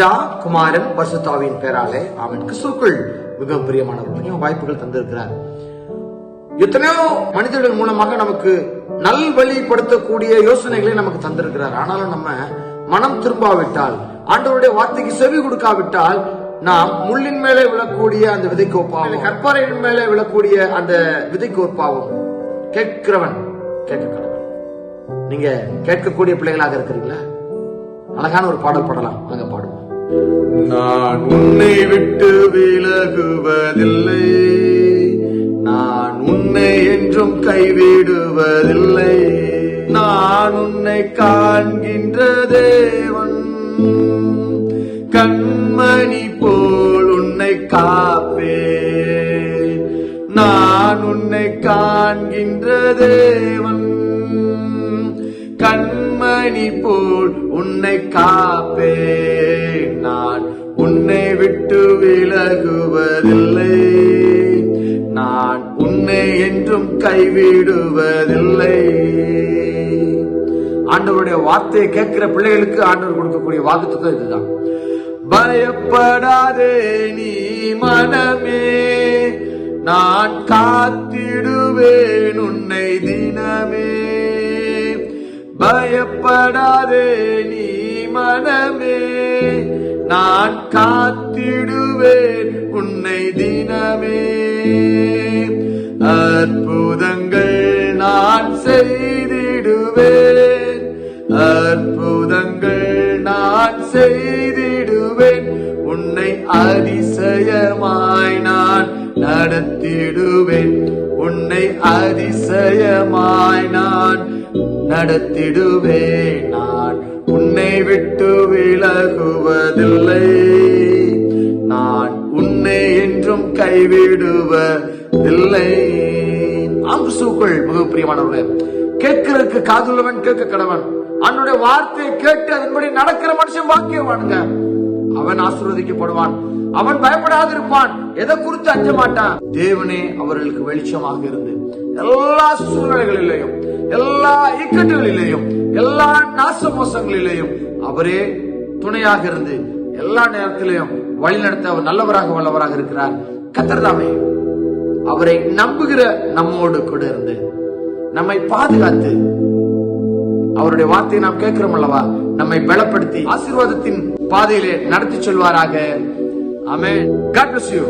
பிதா குமாரன் பரிசுத்தாவின் பேராலே ஆமென். கிறிஸ்துவுக்குள் மிக பிரியமானவர்கள் வாய்ப்புகள் தந்திருக்கிறார். எத்தனையோ மனிதர்கள் மூலமாக நமக்கு நல்வழிப்படுத்தக்கூடிய யோசனைகளை நமக்கு தந்திருக்கிறார். ஆனாலும் நம்ம மனம் திரும்பாவிட்டால், ஆண்டவருடைய வார்த்தைக்கு செவி கொடுக்காவிட்டால், நாம் முள்ளின் மேலே விழக்கூடிய அந்த விதைக்கு ஒப்பாவும், கற்பாறையின் மேலே விழக்கூடிய அந்த விதைக்கு ஒப்பாவும். கேட்கிறவன் கேட்க கடவன். நீங்க கேட்கக்கூடிய பிள்ளைகளாக இருக்கிறீங்களா? அழகான ஒரு பாடல் பாடலாம், அங்க பாடுவோம். நான் உன்னை விட்டு விலகுவதில்லை, நான் உன்னை என்றும் கைவிடுவதில்லை. நான் உன்னை காண்கின்ற தேவன், கண்மணி போல் உன்னை காப்பேன். நான் உன்னை காண்கின்ற தேவன், கண்மணி போல் உன்னை காப்பேன். நான் உன்னை விட்டு விலகுவதில்லை, நான் உன்னை என்றும் கைவிடுவதில்லை. ஆண்டவருடைய வார்த்தையை கேட்கிற பிள்ளைகளுக்கு ஆண்டவர் கொடுக்கக்கூடிய வாக்குத்தத்தம் இதுதான். பயப்படாதே நீ மனமே, நான் காத்திடுவேன் உன்னை தினமே. பயப்படாதே நீ மனமே, நான் காத்திடுவேன் உன்னை தினமே. அற்புதங்கள் நான் செய்திடுவேன், அற்புதங்கள் நான் செய்திடுவேன். உன்னை அதிசயமாய் நான் நடத்திடுவேன், உன்னை அதிசயமாய் நான் நடத்திடுவேன். நான் உன்னை விட்டு விலகுவதில்லை, நான் உன்னை என்றும் கைவிடுவதில்லை. கிறிஸ்துவுக்குள் மிக பிரியமானவர்களே, கேட்கிறதுக்கு காதுள்ளவன் கேட்க கடவன். அவனுடைய வார்த்தையை கேட்டு அதன்படி நடக்கிற மனுஷன் வாக்கியவானுங்க. அவன் ஆசீர்வதிக்கப்படுவான், அவன் பயப்படாதிருப்பான், எதை குறித்து அஞ்ச மாட்டான். தேவனே அவர்களுக்கு வெளிச்சமாக இருந்து எல்லா சூழ்நிலைகளிலேயும், எல்லா இக்கட்டுகளிலேயும், எல்லா நாச மோசங்களிலேயும் அவரே துணையாக இருந்து எல்லா நேரத்திலையும் வழிநடத்த அவர் நல்லவராக வல்லவராக இருக்கிறார். கர்த்தர் தாமே அவரை நம்புகிற நம்மோடு கூட இருந்து நம்மை பாதுகாத்து, அவருடைய வார்த்தையை நாம் கேட்கிறோம் அல்லவா, நம்மை பலப்படுத்தி ஆசீர்வாதத்தின் பாதையிலே நடத்தி செல்வாராக. ஆமென். God bless you.